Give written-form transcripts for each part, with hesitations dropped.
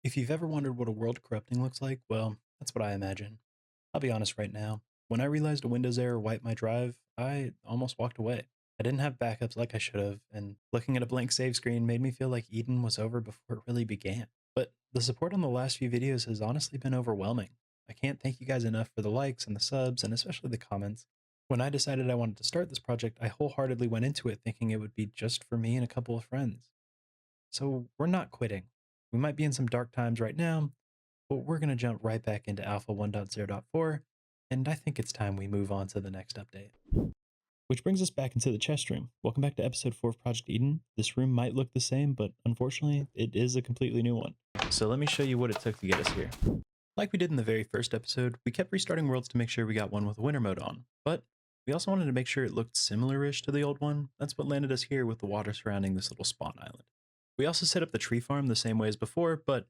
If you've ever wondered what a world corrupting looks like, well, that's what I imagine. I'll be honest right now. When I realized a Windows error wiped my drive, I almost walked away. I didn't have backups like I should have, and looking at a blank save screen made me feel like Eden was over before it really began. But the support on the last few videos has honestly been overwhelming. I can't thank you guys enough for the likes and the subs, and especially the comments. When I decided I wanted to start this project, I wholeheartedly went into it thinking it would be just for me and a couple of friends. So we're not quitting. We might be in some dark times right now, but we're going to jump right back into Alpha 1.0.4, and I think it's time we move on to the next update. Which brings us back into the chest room. Welcome back to episode 4 of Project Eden. This room might look the same, but unfortunately, it is a completely new one. So let me show you what it took to get us here. Like we did in the very first episode, we kept restarting worlds to make sure we got one with winter mode on, but we also wanted to make sure it looked similar-ish to the old one. That's what landed us here with the water surrounding this little spawn island. We also set up the tree farm the same way as before, but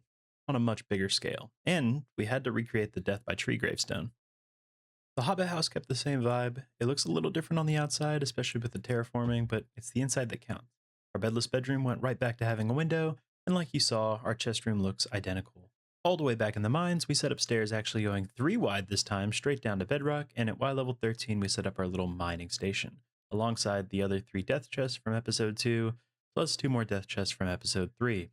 on a much bigger scale, and we had to recreate the death by tree gravestone. The Hobbit house kept the same vibe. It looks a little different on the outside, especially with the terraforming, but it's the inside that counts. Our bedless bedroom went right back to having a window, and like you saw, our chest room looks identical. All the way back in the mines, we set up stairs actually going 3 wide this time, straight down to bedrock, and at Y level 13 we set up our little mining station, alongside the other 3 death chests from episode 2, plus 2 more death chests from episode 3.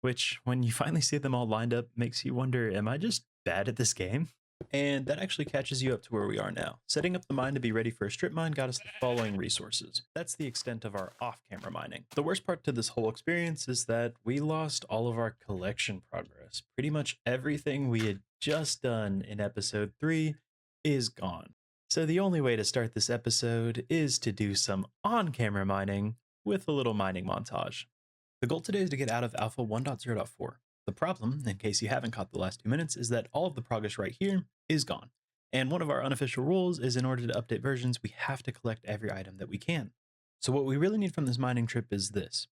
Which, when you finally see them all lined up, makes you wonder, am I just bad at this game? And that actually catches you up to where we are now. Setting up the mine to be ready for a strip mine got us the following resources. That's the extent of our off-camera mining. The worst part to this whole experience is that we lost all of our collection progress. Pretty much everything we had just done in episode 3 is gone. So the only way to start this episode is to do some on-camera mining with a little mining montage. The goal today is to get out of Alpha 1.0.4. The problem, in case you haven't caught the last 2 minutes, is that all of the progress right here is gone. And one of our unofficial rules is in order to update versions, we have to collect every item that we can. So what we really need from this mining trip is this: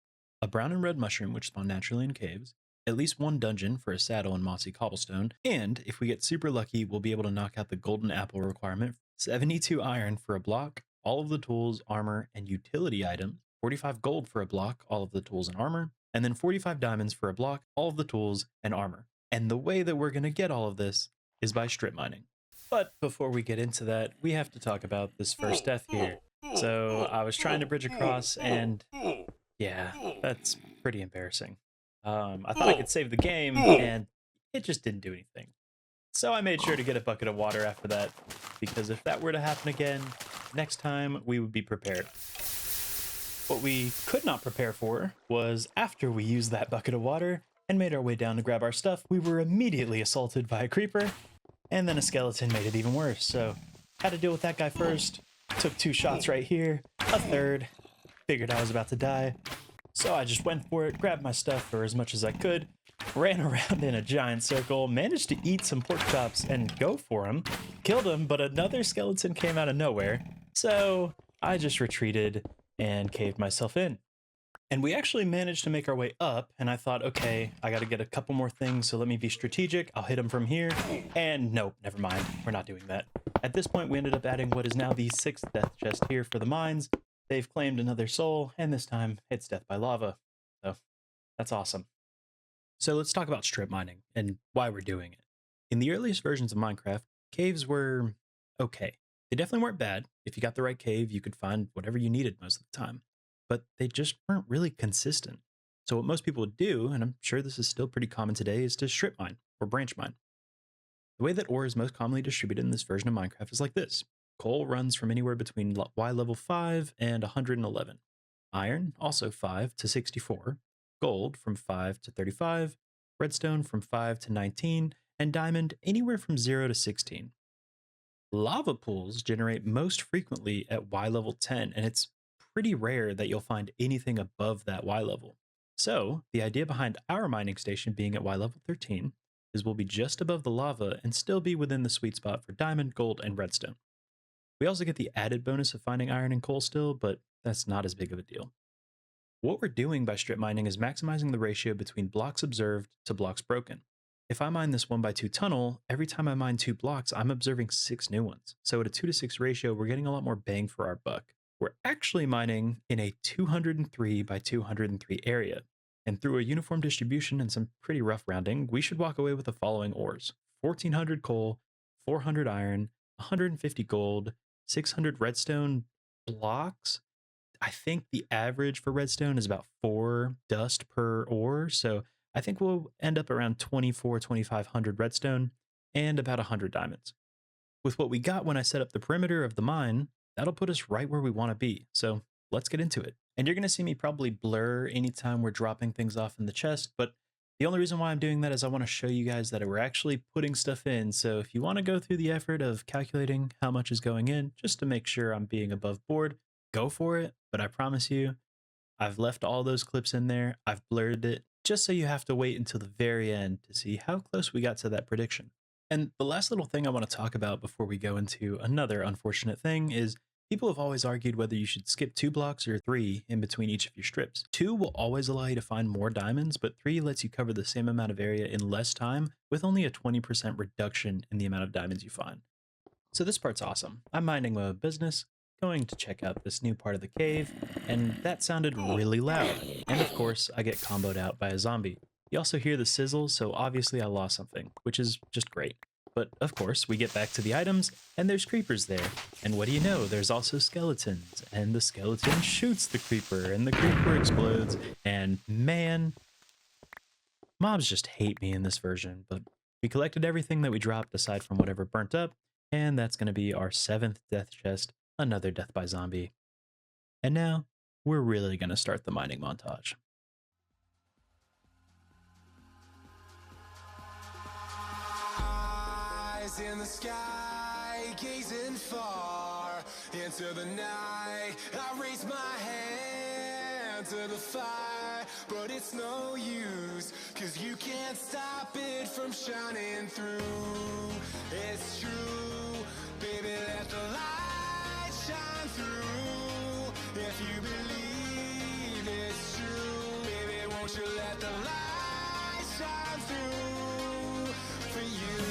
a brown and red mushroom, which spawn naturally in caves, at least 1 dungeon for a saddle and mossy cobblestone, and if we get super lucky, we'll be able to knock out the golden apple requirement, 72 iron for a block, all of the tools, armor, and utility items, 45 gold for a block, all of the tools and armor, and then 45 diamonds for a block, all of the tools and armor. And the way that we're going to get all of this is by strip mining. But before we get into that, we have to talk about this first death here. So I was trying to bridge across, and yeah, that's pretty embarrassing. I thought I could save the game, and it just didn't do anything. So I made sure to get a bucket of water after that, because if that were to happen again, next time we would be prepared. What we could not prepare for was after we used that bucket of water and made our way down to grab our stuff, we were immediately assaulted by a creeper, and then a skeleton made it even worse. So had to deal with that guy first, took 2 shots right here, a third, figured I was about to die. So I just went for it, grabbed my stuff for as much as I could, ran around in a giant circle, managed to eat some pork chops and go for him, killed him, but another skeleton came out of nowhere. So I just retreated and caved myself in. And we actually managed to make our way up, and I thought, okay, I gotta get a couple more things, so let me be strategic. I'll hit him from here. And nope, never mind. We're not doing that. At this point, we ended up adding what is now the 6th death chest here for the mines. They've claimed another soul, and this time it's death by lava. So that's awesome. So let's talk about strip mining and why we're doing it. In the earliest versions of Minecraft, caves were okay. They definitely weren't bad. If you got the right cave, you could find whatever you needed most of the time. But they just weren't really consistent. So what most people would do, and I'm sure this is still pretty common today, is to strip mine or branch mine. The way that ore is most commonly distributed in this version of Minecraft is like this. Coal runs from anywhere between Y level 5 and 111. Iron, also 5 to 64. Gold from 5 to 35. Redstone from 5 to 19. And diamond anywhere from 0 to 16. Lava pools generate most frequently at Y level 10, and it's pretty rare that you'll find anything above that Y level. So, the idea behind our mining station being at Y level 13 is we'll be just above the lava and still be within the sweet spot for diamond, gold, and redstone. We also get the added bonus of finding iron and coal still, but that's not as big of a deal. What we're doing by strip mining is maximizing the ratio between blocks observed to blocks broken. If I mine this 1x2 tunnel, every time I mine 2 blocks, I'm observing 6 new ones. So at a 2:6 ratio, we're getting a lot more bang for our buck. We're actually mining in a 203 by 203 area. And through a uniform distribution and some pretty rough rounding, we should walk away with the following ores: 1400 coal, 400 iron, 150 gold, 600 redstone blocks. I think the average for redstone is about 4 dust per ore. So I think we'll end up around 2500 redstone and about 100 diamonds. With what we got when I set up the perimeter of the mine, that'll put us right where we want to be. So let's get into it. And you're going to see me probably blur anytime we're dropping things off in the chest, but the only reason why I'm doing that is I want to show you guys that we're actually putting stuff in. So if you want to go through the effort of calculating how much is going in, just to make sure I'm being above board, go for it. But I promise you, I've left all those clips in there. I've blurred it just so you have to wait until the very end to see how close we got to that prediction. And the last little thing I want to talk about before we go into another unfortunate thing is people have always argued whether you should skip 2 blocks or 3 in between each of your strips. 2 will always allow you to find more diamonds, but 3 lets you cover the same amount of area in less time with only a 20% reduction in the amount of diamonds you find. So this part's awesome. I'm minding my own business, going to check out this new part of the cave, and that sounded really loud. And of course, I get comboed out by a zombie. You also hear the sizzle, so obviously I lost something, which is just great. But of course, we get back to the items, and there's creepers there. And what do you know, there's also skeletons, and the skeleton shoots the creeper, and the creeper explodes, and man, mobs just hate me in this version. But we collected everything that we dropped aside from whatever burnt up, and that's going to be our 7th death chest, another death by zombie. And now, we're really going to start the mining montage. Eyes in the sky, gazing far into the night. I raise my hand to the fire, but it's no use, 'cause you can't stop it from shining through. It's true, baby, let the light shine through. If you believe it's true, baby, won't you let the light shine through for you.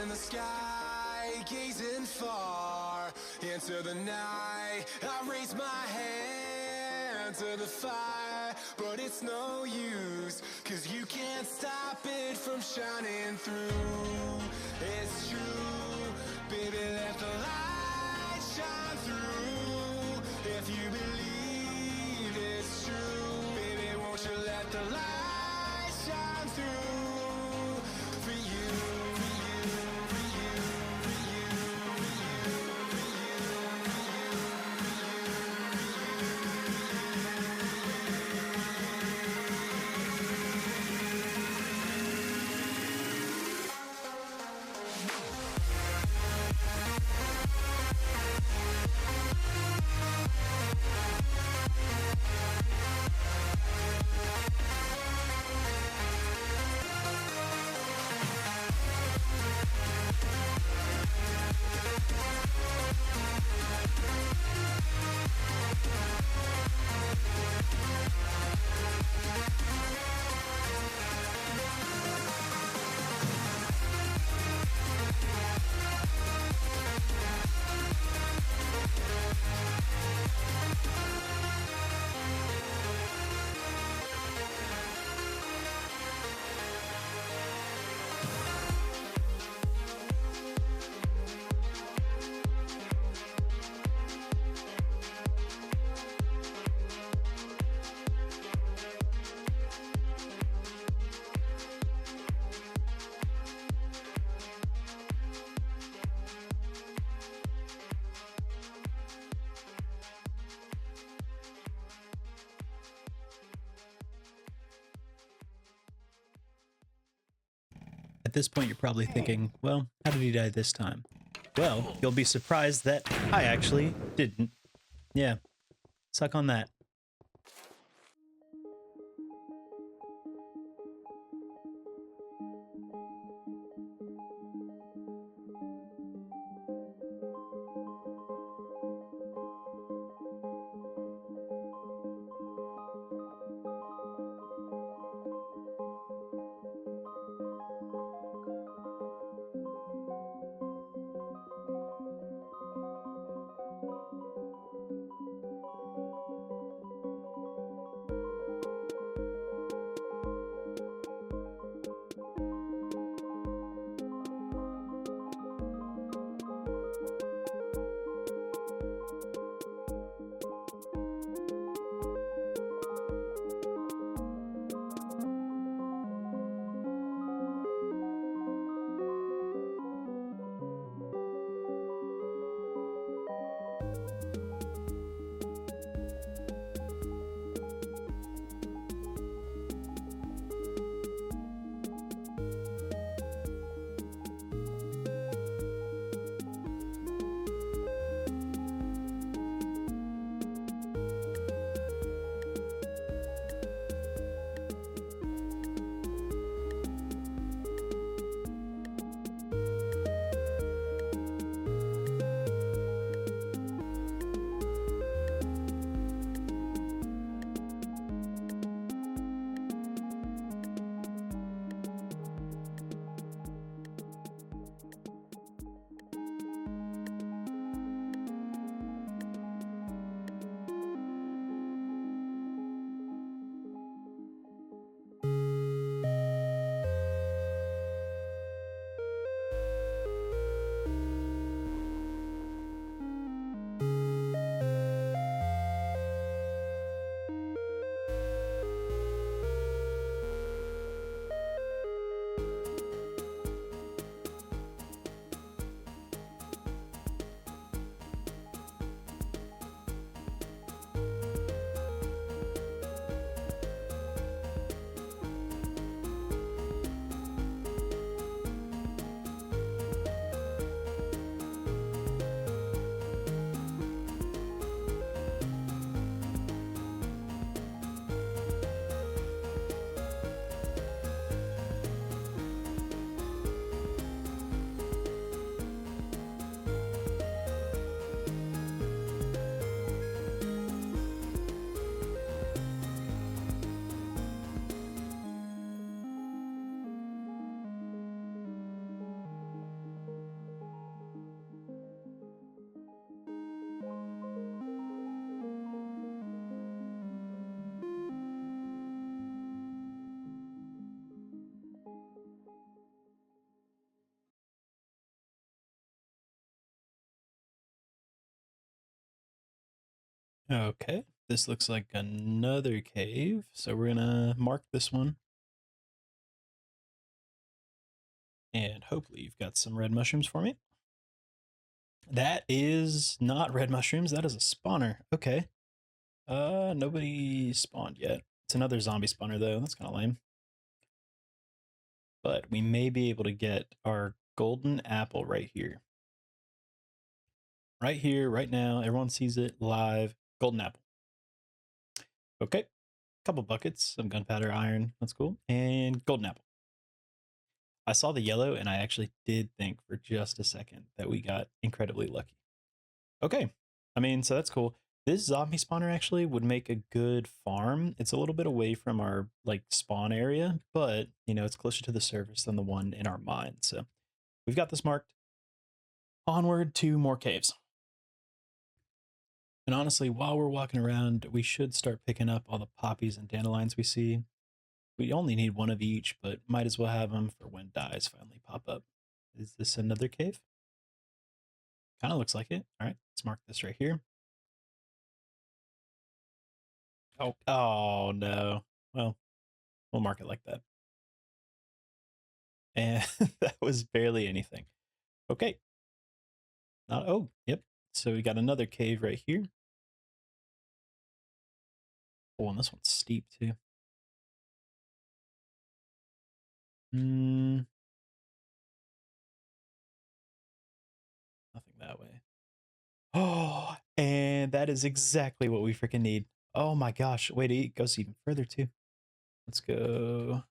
In the sky, gazing far into the night. I raise my hand to the fire, but it's no use, 'cause you can't stop it from shining through. It's true, baby, let the light shine through. If you believe it's true, baby, won't you let the light shine through for you. this point, you're probably thinking, well, how did he die this time? Well, you'll be surprised that I actually didn't. Yeah, suck on that. Okay, this looks like another cave, so we're gonna mark this one. And hopefully you've got some red mushrooms for me. That is not red mushrooms, that is a spawner. Okay. Nobody spawned yet. It's another zombie spawner though, that's kind of lame. But we may be able to get our golden apple right here. Right here, right now, everyone sees it live. Golden apple. Okay. Couple buckets, some gunpowder iron, that's cool. And golden apple. I saw the yellow and I actually did think for just a second that we got incredibly lucky. Okay. I mean, so that's cool. This zombie spawner actually would make a good farm. It's a little bit away from our like spawn area, but you know, it's closer to the surface than the one in our mine. So we've got this marked. Onward to more caves. And honestly, while we're walking around, we should start picking up all the poppies and dandelions we see. We only need one of each, but might as well have them for when dyes finally pop up. Is this another cave? Kind of looks like it. All right, let's mark this right here. Oh no. Well, we'll mark it like that. And that was barely anything. Okay. Oh, yep. So we got another cave right here. Oh, and this one's steep too. Oh, and that is exactly what we freaking need. Oh my gosh. Wait, it goes even further too. Let's go.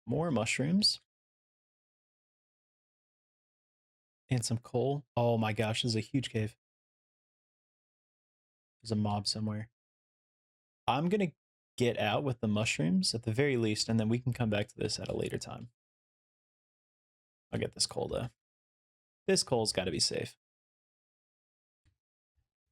More mushrooms and some coal. Oh my gosh, this is a huge cave. There's a mob somewhere. I'm going to get out with the mushrooms at the very least, and then we can come back to this at a later time. I'll get this coal though. This coal's got to be safe.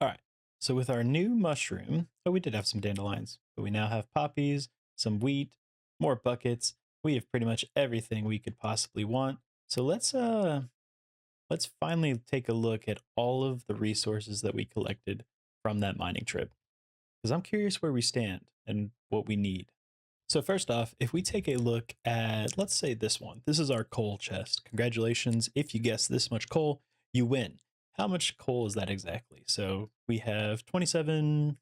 All right. So with our new mushroom, oh, we did have some dandelions, but we now have poppies, some wheat, more buckets. We have pretty much everything we could possibly want. So let's finally take a look at all of the resources that we collected from that mining trip, because I'm curious where we stand and what we need. So first off, if we take a look at, let's say this one, this is our coal chest. Congratulations. If you guess this much coal, you win. How much coal is that exactly? So we have 27,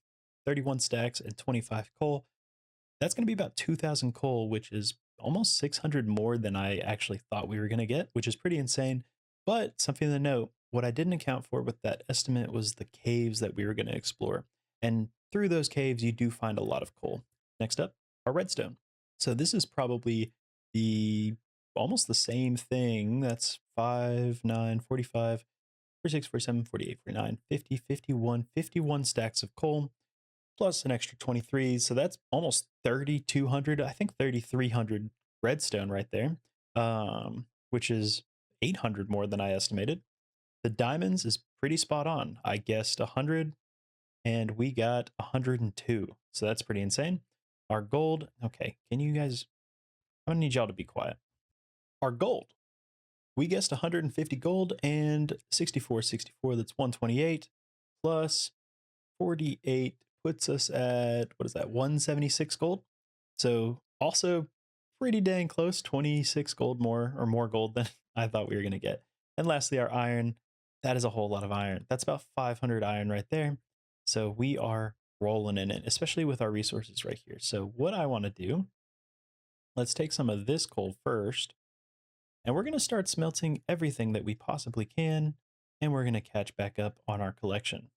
31 stacks and 25 coal. That's going to be about 2,000 coal, which is almost 600 more than I actually thought we were going to get, which is pretty insane. But something to note, what I didn't account for with that estimate was the caves that we were going to explore. And through those caves, you do find a lot of coal. Next up, our redstone. So this is probably the almost the same thing. That's 5, 9, 45, 46, 47, 48, 49, 50, 51, 51 stacks of coal, plus an extra 23. So that's almost 3,200, I think 3,300 redstone right there, which is 800 more than I estimated. The diamonds is pretty spot on. I guessed 100 and we got 102. So that's pretty insane. Our gold, okay, can you guys, I'm gonna need y'all to be quiet. Our gold, we guessed 150 gold and 64, 64, that's 128 plus 48 puts us at, what is that, 176 gold. So also pretty dang close, 26 gold more or more gold than I thought we were going to get. And lastly, our iron, that is a whole lot of iron. That's about 500 iron right there. So we are rolling in it, especially with our resources right here. So what I want to do, let's take some of this coal first, and we're going to start smelting everything that we possibly can, and we're going to catch back up on our collection.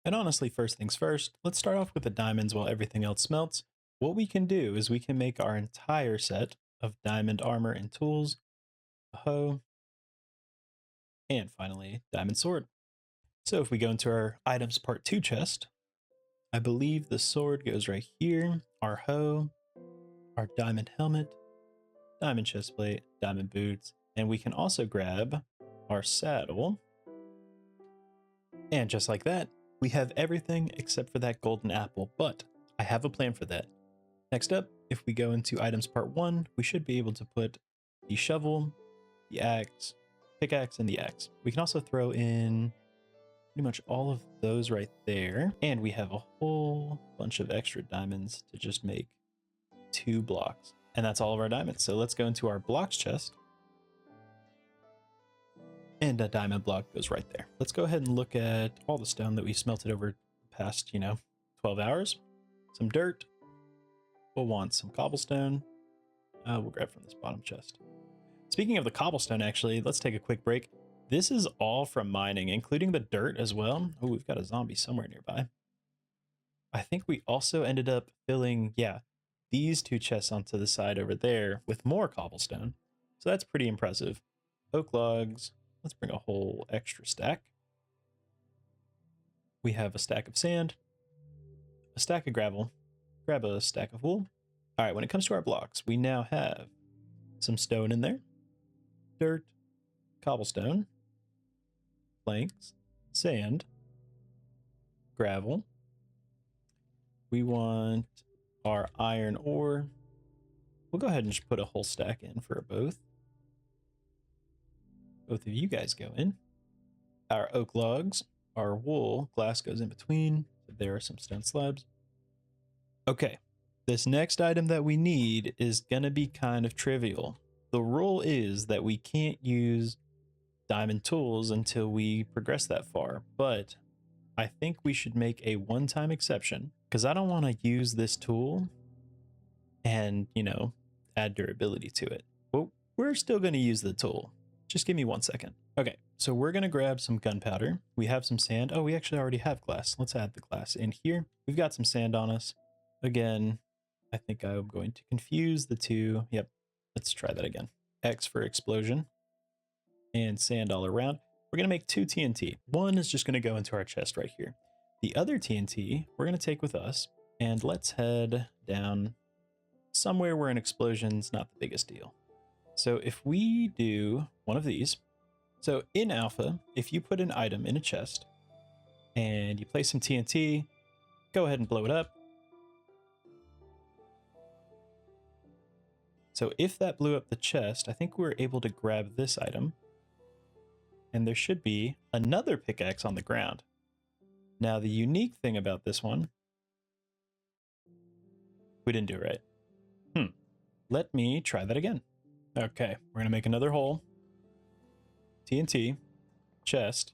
And honestly, first things first, let's start off with the diamonds while everything else smelts. What we can do is we can make our entire set of diamond armor and tools, a hoe, and finally, diamond sword. So if we go into our items part 2 chest, I believe the sword goes right here, our hoe, our diamond helmet, diamond chestplate, diamond boots, and we can also grab our saddle. And just like that, we have everything except for that golden apple, but I have a plan for that. Next up, if we go into items part 1, we should be able to put the shovel, the axe, pickaxe, and the axe. We can also throw in pretty much all of those right there. And we have a whole bunch of extra diamonds to just make 2 blocks. And that's all of our diamonds. So let's go into our blocks chest. And a diamond block goes right there. Let's go ahead and look at all the stone that we smelted over the past, 12 hours. Some dirt. We'll want some cobblestone. We'll grab from this bottom chest. Speaking of the cobblestone, actually, let's take a quick break. This is all from mining, including the dirt as well. Oh, we've got a zombie somewhere nearby. I think we also ended up filling, these 2 chests onto the side over there with more cobblestone. So that's pretty impressive. Oak logs. Let's bring a whole extra stack. We have a stack of sand, a stack of gravel, grab a stack of wool. All right, when it comes to our blocks, we now have some stone in there, dirt, cobblestone, planks, sand, gravel. We want our iron ore. We'll go ahead and just put a whole stack in for both. Both of you guys go in. Our oak logs, our wool, glass goes in between. There are some stone slabs. Okay, this next item that we need is gonna be kind of trivial. The rule is that we can't use diamond tools until we progress that far, but I think we should make a one-time exception because I don't want to use this tool and, add durability to it. Well, we're still going to use the tool. Just give me 1 second. Okay, So we're going to grab some gunpowder. We have some sand. Oh, we actually already have glass. Let's add the glass in here. We've got some sand on us. Again, I think I'm going to confuse the two. Yep, let's try that again. X for explosion and sand all around. We're going to make 2 TNT. One is just going to go into our chest right here. The other TNT we're going to take with us, and let's head down somewhere where an explosion's not the biggest deal. So if we do one of these, so in alpha, if you put an item in a chest and you place some TNT, go ahead and blow it up. So if that blew up the chest, I think we're able to grab this item. And there should be another pickaxe on the ground. Now, the unique thing about this one, we didn't do it right. Let me try that again. Okay, we're going to make another hole. TNT, chest,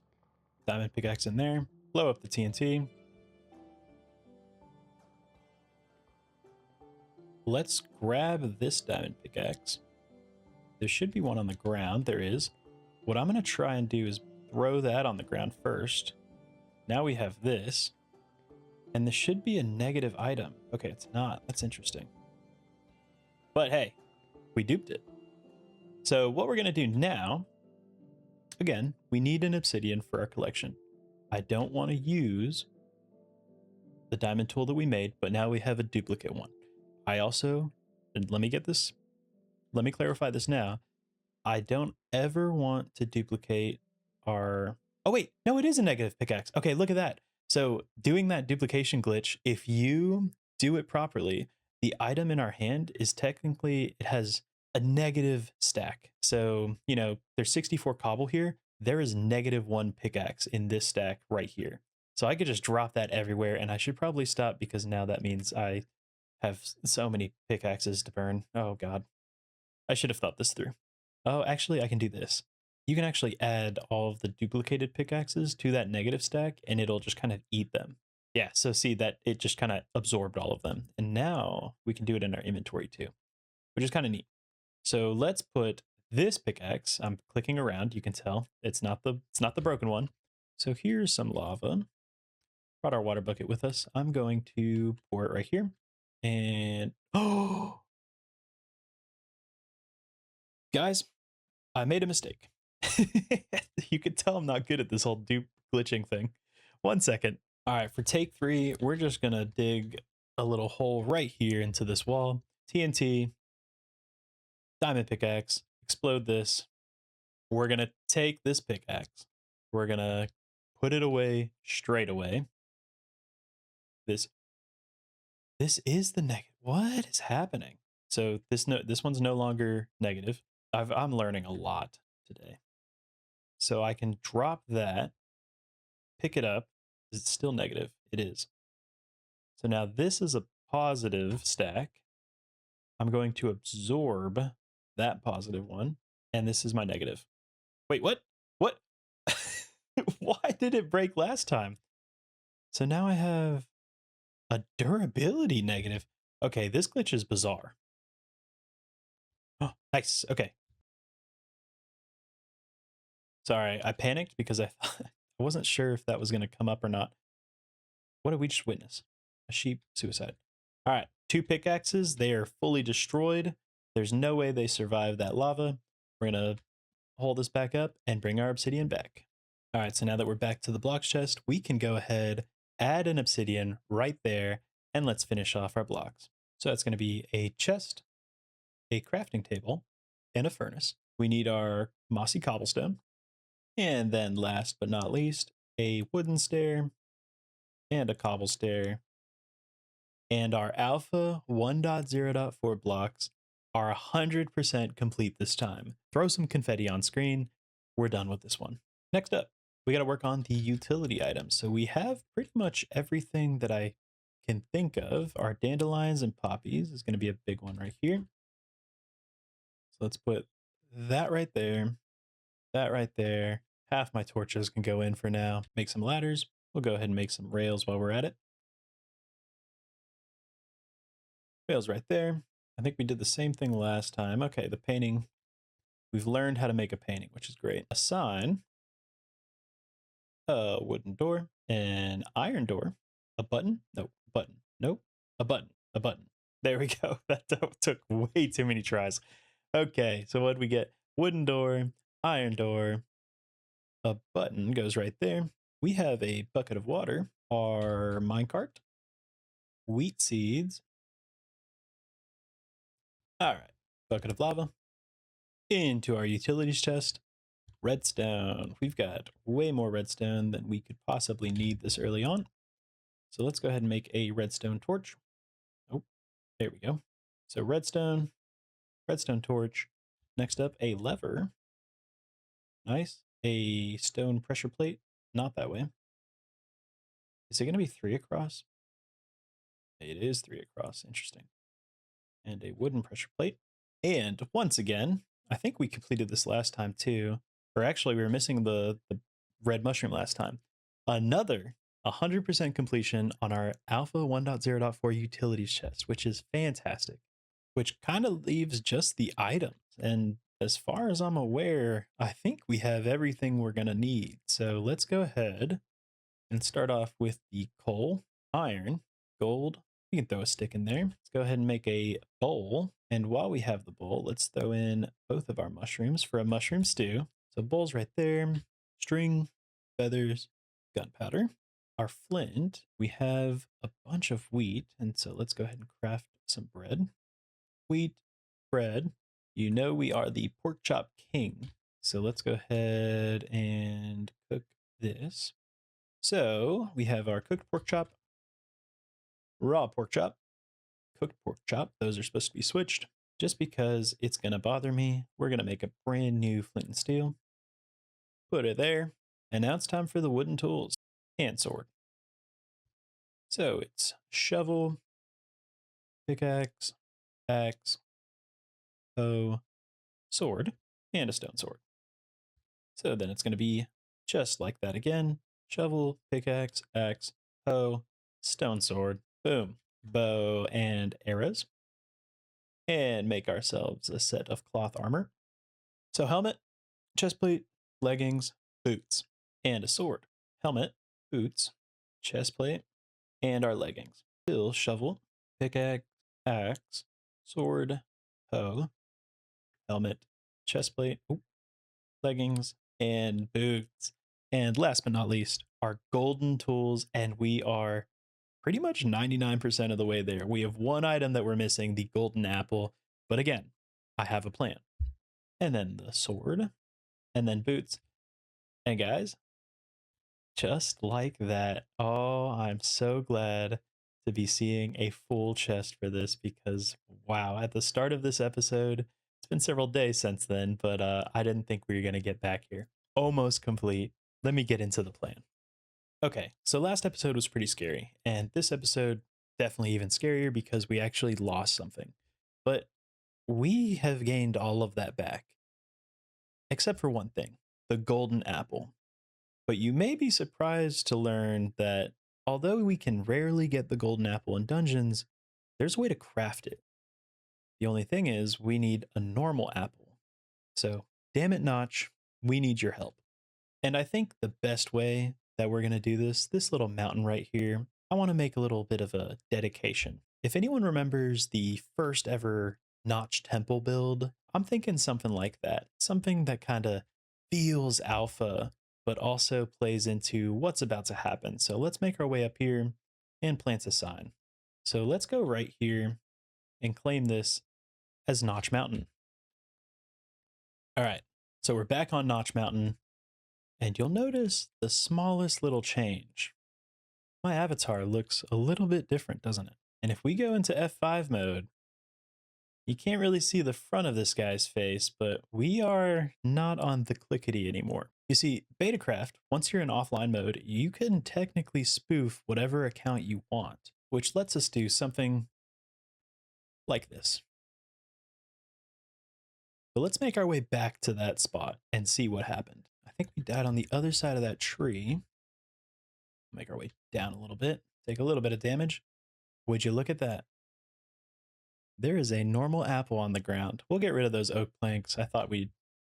diamond pickaxe in there, blow up the TNT. Let's grab this diamond pickaxe. There should be one on the ground. There is. What I'm going to try and do is throw that on the ground first. Now we have this. And this should be a negative item. Okay, it's not. That's interesting. But hey, we duped it. So what we're going to do now, again, we need an obsidian for our collection. I don't want to use the diamond tool that we made, but now we have a duplicate one. I also, and let me clarify this now. I don't ever want to duplicate our, oh wait, no, it is a negative pickaxe. Okay, look at that. So doing that duplication glitch, if you do it properly, the item in our hand is technically, it has a negative stack. So, you know, there's 64 cobble here. There is -1 pickaxe in this stack right here. So I could just drop that everywhere, and I should probably stop because now that means I have so many pickaxes to burn. Oh God, I should have thought this through. Oh, actually I can do this. You can actually add all of the duplicated pickaxes to that negative stack and it'll just kind of eat them. Yeah, so see that it just kind of absorbed all of them. And now we can do it in our inventory too, which is kind of neat. So let's put this pickaxe, I'm clicking around, you can tell it's not the broken one. So here's some lava. Brought our water bucket with us. I'm going to pour it right here. And oh, guys, I made a mistake. You can tell I'm not good at this whole dupe glitching thing. 1 second. All right, for take 3, we're just gonna dig a little hole right here into this wall. TNT, diamond pickaxe, explode this. We're gonna take this pickaxe. We're gonna put it away straight away. This is the negative. What is happening? So this one's no longer negative. I'm learning a lot today. So I can drop that, pick it up. Is it still negative? It is. So now this is a positive stack. I'm going to absorb that positive one, and this is my negative. Wait, what? What? Why did it break last time? So now I have a durability negative. Okay, this glitch is bizarre. Oh, nice. Okay. Sorry, I panicked because I wasn't sure if that was going to come up or not. What did we just witness? A sheep suicide. All right, 2 pickaxes. They are fully destroyed. There's no way they survive that lava. We're going to hold this back up and bring our obsidian back. All right, so now that we're back to the blocks chest, we can go ahead, add an obsidian right there, and let's finish off our blocks. So that's going to be a chest, a crafting table, and a furnace. We need our mossy cobblestone. And then last but not least, a wooden stair and a cobble stair. And our alpha 1.0.4 blocks are 100% complete this time. Throw some confetti on screen. We're done with this one. Next up, we got to work on the utility items. So we have pretty much everything that I can think of. Our dandelions and poppies is going to be a big one right here. So let's put that right there, that right there. Half my torches can go in for now. Make some ladders. We'll go ahead and make some rails while we're at it. Rails right there. I think we did the same thing last time. Okay, the painting. We've learned how to make a painting, which is great. A sign. a wooden door, an iron door, a button, no, button, nope, a button, a button. There we go. That took way too many tries. Okay, so what did we get? Wooden door, iron door, a button goes right there. We have a bucket of water, our minecart, wheat seeds. All right, bucket of lava into our utilities chest. Redstone. We've got way more redstone than we could possibly need this early on. So let's go ahead and make a redstone torch. Oh, there we go. So redstone, redstone torch. Next up, a lever. Nice. A stone pressure plate. Not that way. Is it going to be 3 across? It is 3 across. Interesting. And a wooden pressure plate. And once again, I think we completed this last time too. Or actually, we were missing the red mushroom last time. Another 100% completion on our Alpha 1.0.4 utilities chest, which is fantastic. Which kind of leaves just the items. And as far as I'm aware, I think we have everything we're going to need. So let's go ahead and start off with the coal, iron, gold. We can throw a stick in there. Let's go ahead and make a bowl. And while we have the bowl, let's throw in both of our mushrooms for a mushroom stew. So bowl's right there, string, feathers, gunpowder. Our flint, we have a bunch of wheat. And so let's go ahead and craft some bread. Wheat, bread. You know we are the pork chop king. So let's go ahead and cook this. So we have our cooked pork chop, raw pork chop, cooked pork chop. Those are supposed to be switched. Just because it's going to bother me, we're going to make a brand new flint and steel. Put it there. And now it's time for the wooden tools and sword. So it's shovel, pickaxe, axe, hoe, sword, and a stone sword. So then it's going to be just like that again. Shovel, pickaxe, axe, hoe, stone sword, boom, bow and arrows. And make ourselves a set of cloth armor. So helmet, chestplate, leggings, boots, and a sword. Helmet, boots, chestplate, and our leggings. Still shovel, pickaxe, axe, sword, hoe, helmet, chestplate, leggings, and boots. And last but not least, our golden tools, and we are pretty much 99% of the way there. We have one item that we're missing, the golden apple. But again, I have a plan. And then the sword, and then boots. And guys, just like that. Oh, I'm so glad to be seeing a full chest for this because, wow, at the start of this episode, it's been several days since then, but I didn't think we were going to get back here. Almost complete. Let me get into the plan. Okay, so last episode was pretty scary, and this episode definitely even scarier because we actually lost something. But we have gained all of that back, except for one thing, the golden apple. But you may be surprised to learn that although we can rarely get the golden apple in dungeons, there's a way to craft it. The only thing is we need a normal apple. So, damn it, Notch, we need your help. And I think the best way that we're going to do this little mountain right here, I want to make a little bit of a dedication. If anyone remembers the first ever Notch temple build, I'm thinking something like that. Something that kind of feels alpha, but also plays into what's about to happen. So let's make our way up here and plant a sign. So let's go right here and claim this as Notch Mountain. All right, so we're back on Notch Mountain. And you'll notice the smallest little change. My avatar looks a little bit different, doesn't it? And if we go into F5 mode, you can't really see the front of this guy's face, but we are not on the clickety anymore. You see, Betacraft, once you're in offline mode, you can technically spoof whatever account you want, which lets us do something like this. But let's make our way back to that spot and see what happened. I think we died on the other side of that tree. Make our way down a little bit, take a little bit of damage. Would you look at that? There is a normal apple on the ground. We'll get rid of those oak planks. I thought we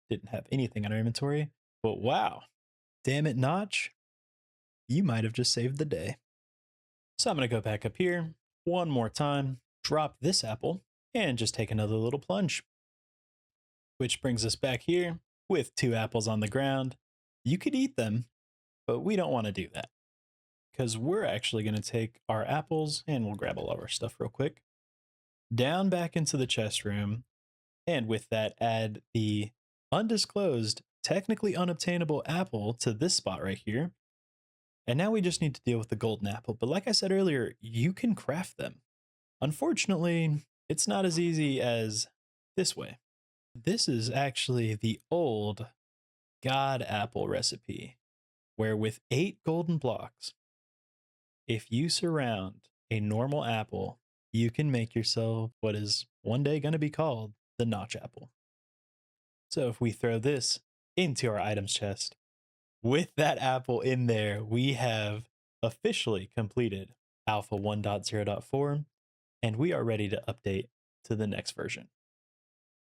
didn't have anything in our inventory, but wow. Damn it, Notch. you might have just saved the day. So I'm going to go back up here one more time, drop this apple, and just take another little plunge, which brings us back here with 2 apples on the ground. You could eat them, but we don't want to do that because we're actually going to take our apples and we'll grab all of our stuff real quick down back into the chest room. And with that, add the undisclosed, technically unobtainable apple to this spot right here. And now we just need to deal with the golden apple. But like I said earlier, you can craft them. Unfortunately, it's not as easy as this way. This is actually the old God apple recipe, where with 8 golden blocks, if you surround a normal apple, you can make yourself what is one day going to be called the notch apple. So if we throw this into our items chest, with that apple in there, we have officially completed Alpha 1.0.4, and we are ready to update to the next version.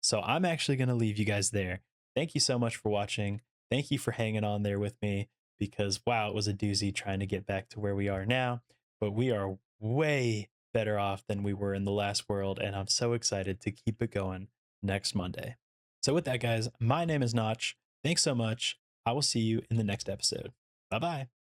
So I'm actually going to leave you guys there. Thank you so much for watching. Thank you for hanging on there with me because, wow, it was a doozy trying to get back to where we are now, but we are way better off than we were in the last world, and I'm so excited to keep it going next Monday. So with that, guys, my name is Notch. Thanks so much. I will see you in the next episode. Bye-bye.